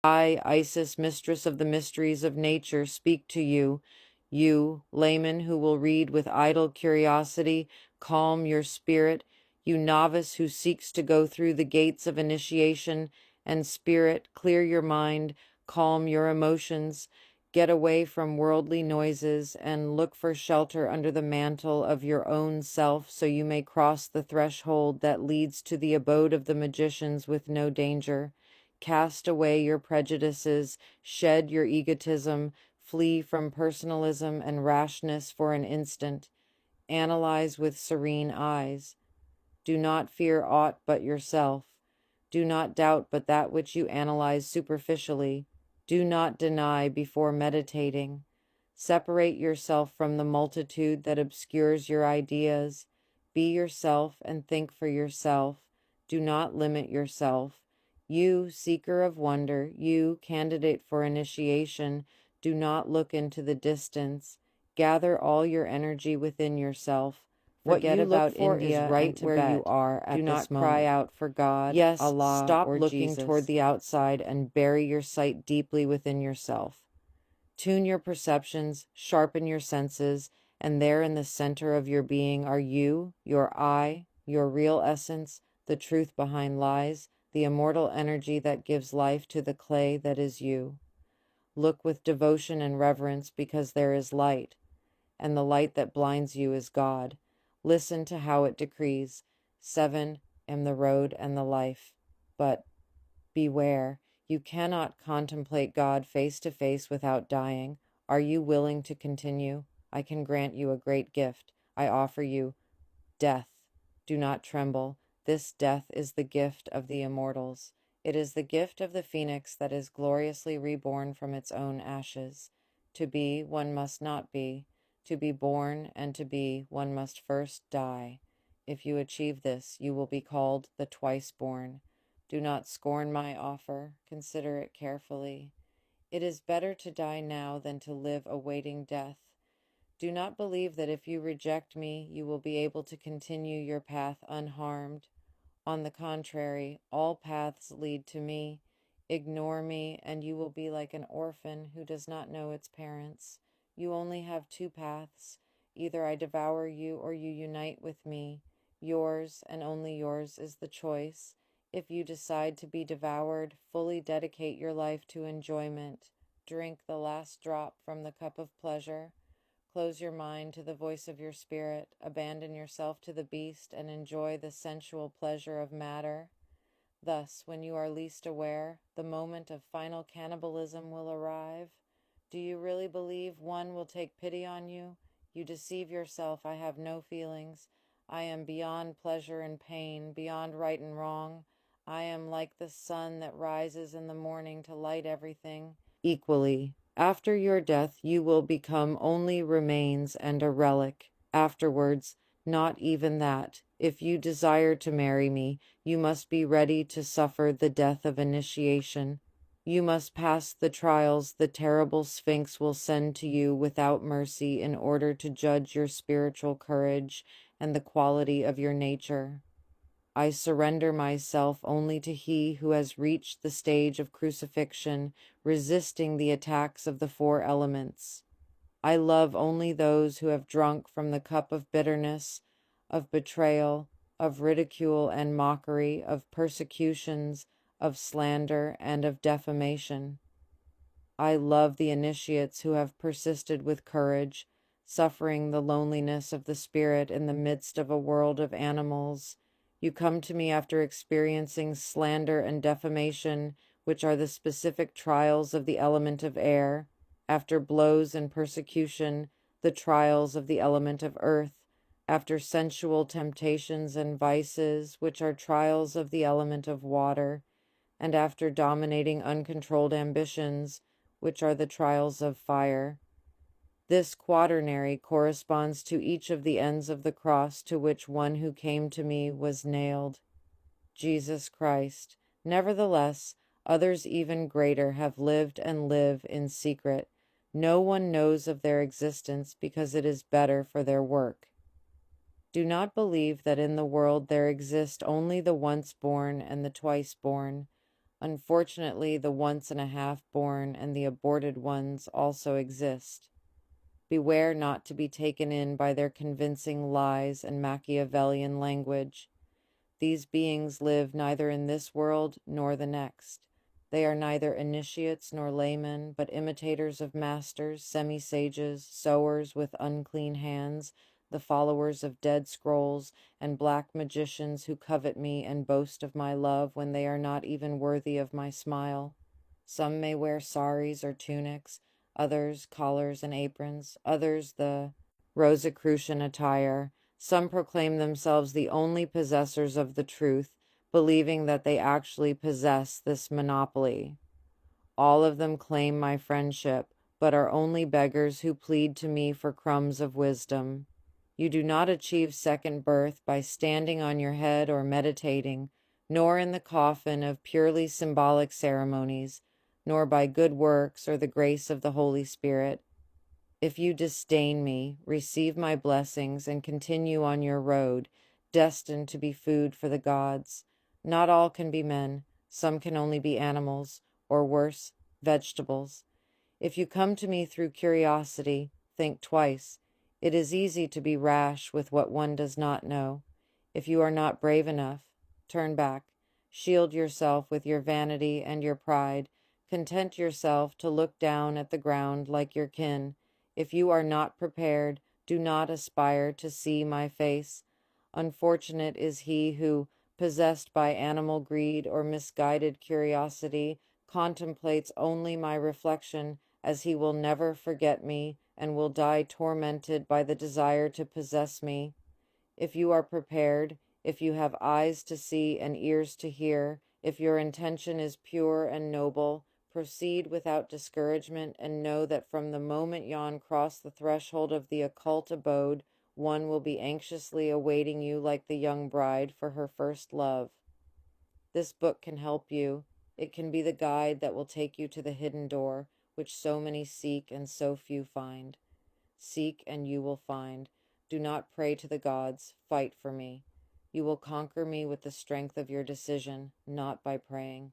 I, Isis, mistress of the mysteries of nature, speak to you. You, layman who will read with idle curiosity, calm your spirit. You novice who seeks to go through the gates of initiation and spirit, clear your mind, calm your emotions. Get away from worldly noises and look for shelter under the mantle of your own self so you may cross the threshold that leads to the abode of the magicians with no danger. Cast away your prejudices, shed your egotism, flee from personalism and rashness for an instant. Analyze with serene eyes. Do not fear aught but yourself. Do not doubt but that which you analyze superficially. Do not deny before meditating. Separate yourself from the multitude that obscures your ideas. Be yourself and think for yourself. Do not limit yourself. You, seeker of wonder, you, candidate for initiation, do not look into the distance. Gather all your energy within yourself. Forget about India is right where you are at this moment. Do not cry out for God, yes, Allah, stop or looking Jesus. Toward the outside and bury your sight deeply within yourself. Tune your perceptions, sharpen your senses, and there in the center of your being are you, your I, your real essence, the truth behind lies, the immortal energy that gives life to the clay that is you. Look with devotion and reverence because there is light, and the light that blinds you is God. Listen to how it decrees, 7 am the road and the life. But beware, you cannot contemplate God face to face without dying. Are you willing to continue? I can grant you a great gift. I offer you death. Do not tremble. This death is the gift of the immortals. It is the gift of the phoenix that is gloriously reborn from its own ashes. To be, one must not be. To be born and to be, one must first die. If you achieve this, you will be called the twice-born. Do not scorn my offer. Consider it carefully. It is better to die now than to live awaiting death. Do not believe that if you reject me, you will be able to continue your path unharmed. On the contrary, all paths lead to me. Ignore me, and you will be like an orphan who does not know its parents. You only have 2 paths. Either I devour you or you unite with me. Yours, and only yours, is the choice. If you decide to be devoured, fully dedicate your life to enjoyment. Drink the last drop from the cup of pleasure. Close your mind to the voice of your spirit, abandon yourself to the beast, and enjoy the sensual pleasure of matter. Thus, when you are least aware, the moment of final cannibalism will arrive. Do you really believe one will take pity on you? You deceive yourself. I have no feelings. I am beyond pleasure and pain, beyond right and wrong. I am like the sun that rises in the morning to light everything equally. After your death, you will become only remains and a relic. Afterwards, not even that. If you desire to marry me, you must be ready to suffer the death of initiation. You must pass the trials the terrible Sphinx will send to you without mercy in order to judge your spiritual courage and the quality of your nature. I surrender myself only to he who has reached the stage of crucifixion, resisting the attacks of the 4 elements. I love only those who have drunk from the cup of bitterness, of betrayal, of ridicule and mockery, of persecutions, of slander, and of defamation. I love the initiates who have persisted with courage, suffering the loneliness of the spirit in the midst of a world of animals. You come to me after experiencing slander and defamation, which are the specific trials of the element of air, after blows and persecution, the trials of the element of earth, after sensual temptations and vices, which are trials of the element of water, and after dominating uncontrolled ambitions, which are the trials of fire. This quaternary corresponds to each of the ends of the cross to which one who came to me was nailed, Jesus Christ. Nevertheless, others even greater have lived and live in secret. No one knows of their existence because it is better for their work. Do not believe that in the world there exist only the once born and the twice born. Unfortunately, the once and a half born and the aborted ones also exist. Beware not to be taken in by their convincing lies and Machiavellian language. These beings live neither in this world nor the next. They are neither initiates nor laymen, but imitators of masters, semi-sages, sowers with unclean hands, the followers of dead scrolls, and black magicians who covet me and boast of my love when they are not even worthy of my smile. Some may wear saris or tunics, others collars and aprons, others the Rosicrucian attire. Some proclaim themselves the only possessors of the truth, believing that they actually possess this monopoly. All of them claim my friendship, but are only beggars who plead to me for crumbs of wisdom. You do not achieve second birth by standing on your head or meditating, nor in the coffin of purely symbolic ceremonies, nor by good works or the grace of the Holy Spirit. If you disdain me, receive my blessings and continue on your road, destined to be food for the gods. Not all can be men, some can only be animals, or worse, vegetables. If you come to me through curiosity, think twice. It is easy to be rash with what one does not know. If you are not brave enough, turn back. Shield yourself with your vanity and your pride. Content yourself to look down at the ground like your kin. If you are not prepared, do not aspire to see my face. Unfortunate is he who, possessed by animal greed or misguided curiosity, contemplates only my reflection, as he will never forget me and will die tormented by the desire to possess me. If you are prepared, if you have eyes to see and ears to hear, if your intention is pure and noble, proceed without discouragement and know that from the moment yon cross the threshold of the occult abode, one will be anxiously awaiting you like the young bride for her first love. This book can help you. It can be the guide that will take you to the hidden door, which so many seek and so few find. Seek and you will find. Do not pray to the gods, fight for me. You will conquer me with the strength of your decision, not by praying.